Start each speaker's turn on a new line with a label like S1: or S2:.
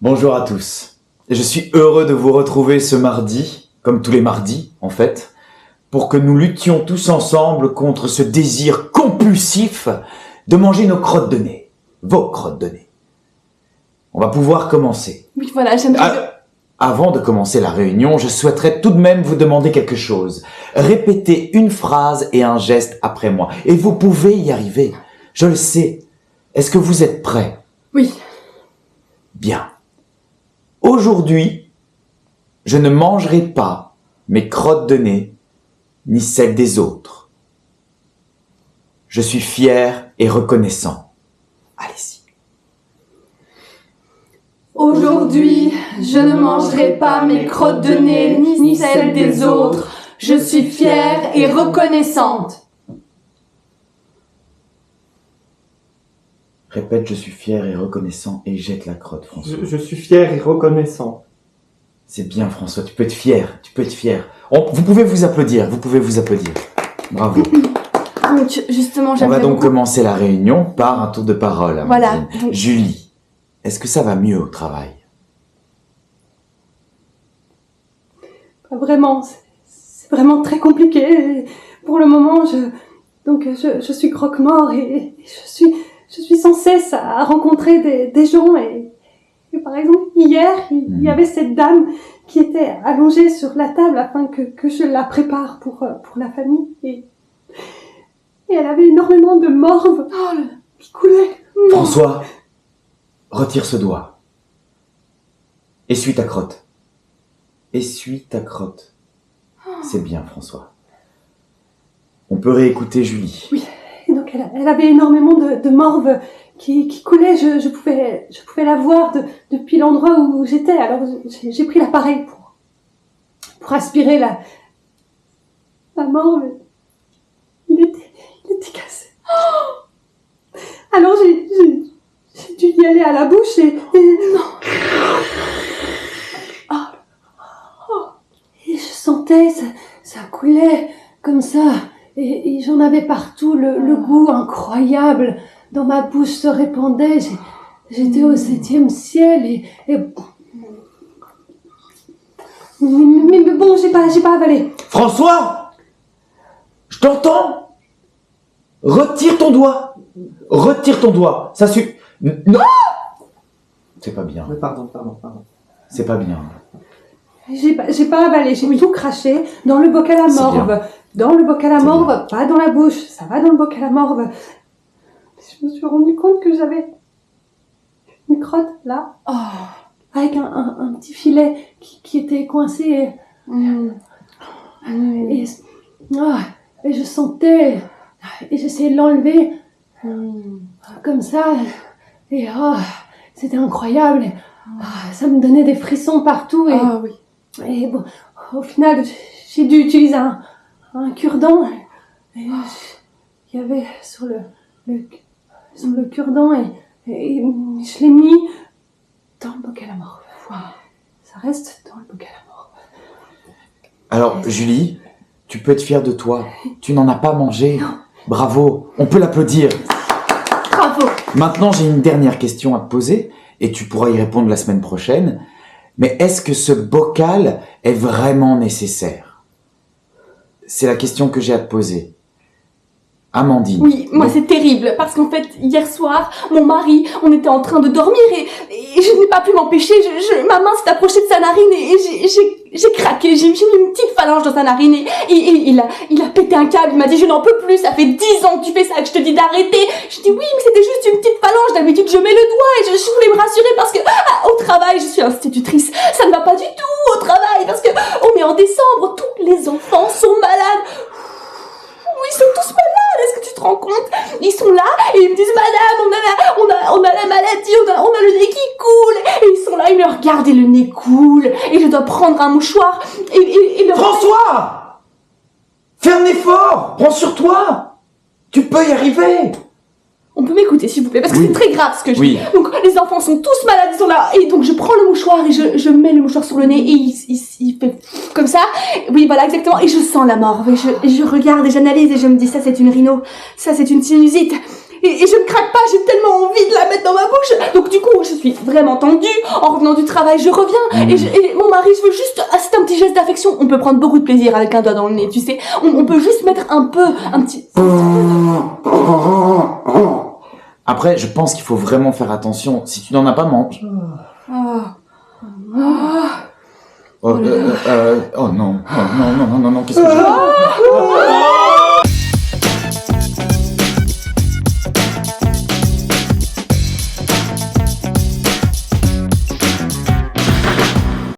S1: Bonjour à tous. Je suis heureux de vous retrouver ce mardi, comme tous les mardis en fait, pour que nous luttions tous ensemble contre ce désir compulsif de manger nos crottes de nez, vos crottes de nez. On va pouvoir commencer.
S2: Oui, voilà, j'aimerais...
S1: Avant de commencer la réunion, je souhaiterais tout de même vous demander quelque chose. Répétez une phrase et un geste après moi. Et vous pouvez y arriver. Je le sais. Est-ce que vous êtes prêts ?
S2: Oui.
S1: Bien. Aujourd'hui, je ne mangerai pas mes crottes de nez, ni celles des autres. Je suis fier et reconnaissant. Allez-y.
S2: Aujourd'hui, je ne mangerai pas mes crottes de nez ni celles des autres. Je suis fière et reconnaissante.
S1: Répète, je suis fier et reconnaissant et jette la crotte, François.
S3: Je suis fier et reconnaissant.
S1: C'est bien, François, tu peux être fier, vous pouvez vous applaudir, Bravo.
S2: Donc, justement,
S1: On
S2: j'aimerais
S1: va donc
S2: beaucoup...
S1: commencer la réunion par un tour de parole, Amandine.
S2: Voilà.
S1: Julie, est-ce que ça va mieux au travail ?
S4: Pas vraiment, c'est vraiment très compliqué. Pour le moment, je suis croque-mort et je suis sans cesse à rencontrer des gens et par exemple, hier, il y avait cette dame qui était allongée sur la table afin que je la prépare pour la famille et elle avait énormément de morve qui coulait.
S1: François, retire ce doigt. Essuie ta crotte. C'est bien, François. On peut réécouter Julie.
S4: Oui, et donc elle avait énormément de morve qui coulait. Je pouvais la voir depuis l'endroit où j'étais. Alors j'ai pris l'appareil pour aspirer la morve. Il était cassé. Alors j'ai dû y aller à la bouche et et je sentais ça coulait comme ça et j'en avais partout. Le goût incroyable dans ma bouche se répandait. J'étais au 7e ciel et mais bon, j'ai pas avalé.
S1: François, je t'entends. Retire ton doigt. Ça suffit. Non. C'est pas bien.
S3: Pardon.
S1: C'est pas bien.
S4: J'ai pas avalé, j'ai tout craché dans le bocal à
S1: C'est
S4: morve.
S1: bien.
S4: Dans le bocal à
S1: C'est
S4: morve,
S1: bien.
S4: pas dans la bouche, ça va dans le bocal à morve. Je me suis rendu compte que j'avais une crotte là, avec un petit filet qui était coincé et je sentais et j'essayais de l'enlever comme ça et c'était incroyable. Ça me donnait des frissons partout et bon, au final j'ai dû utiliser un cure-dent et il y avait sur le cure-dent et je l'ai mis dans le bocal à morve. Ça reste dans le bocal à morve.
S1: Alors, Julie, tu peux être fière de toi. Tu n'en as pas mangé. Bravo. On peut l'applaudir.
S2: Bravo.
S1: Maintenant, j'ai une dernière question à te poser et tu pourras y répondre la semaine prochaine. Mais est-ce que ce bocal est vraiment nécessaire ? C'est la question que j'ai à te poser. Amandine.
S2: Oui, moi c'est terrible, parce qu'en fait, hier soir, mon mari, on était en train de dormir et je n'ai pas pu m'empêcher, ma main s'est approchée de sa narine et j'ai craqué, j'ai mis une petite phalange dans sa narine et il a pété un câble, il m'a dit je n'en peux plus, ça fait 10 ans que tu fais ça, que je te dis d'arrêter. Je dis oui, mais c'était juste une petite phalange, d'habitude je mets le doigt et je voulais me rassurer parce que au travail, je suis institutrice, ça ne va pas du tout au travail parce que on est en décembre, tous les enfants sont malades. Ils sont tous malades, est-ce que tu te rends compte ? Ils sont là et ils me disent madame, on a la maladie, on a le nez qui coule. Et ils sont là, ils me regardent et le nez coule. Et je dois prendre un mouchoir et le...
S1: François ! Fais un effort ! Prends sur toi ! Tu peux y arriver !
S2: On peut m'écouter s'il vous plaît, parce que
S1: Oui.
S2: c'est très grave ce que je
S1: Oui.
S2: dis. Donc les enfants sont tous malades, ils sont là. Et donc je prends le mouchoir et je mets le mouchoir sur le nez et il fait comme ça. Oui voilà exactement. Et je sens la morve. Et je regarde et j'analyse et je me dis ça c'est une rhino, ça c'est une sinusite. Et je ne craque pas, j'ai tellement envie de la mettre dans ma bouche. Donc du coup, je suis vraiment tendue. En revenant du travail, je reviens. Et mon mari, je veux juste... Ah, c'est un petit geste d'affection. On peut prendre beaucoup de plaisir avec un doigt dans le nez, tu sais. On peut juste mettre un petit...
S1: Après, je pense qu'il faut vraiment faire attention. Si tu n'en as pas, mange. Oh non, qu'est-ce que je...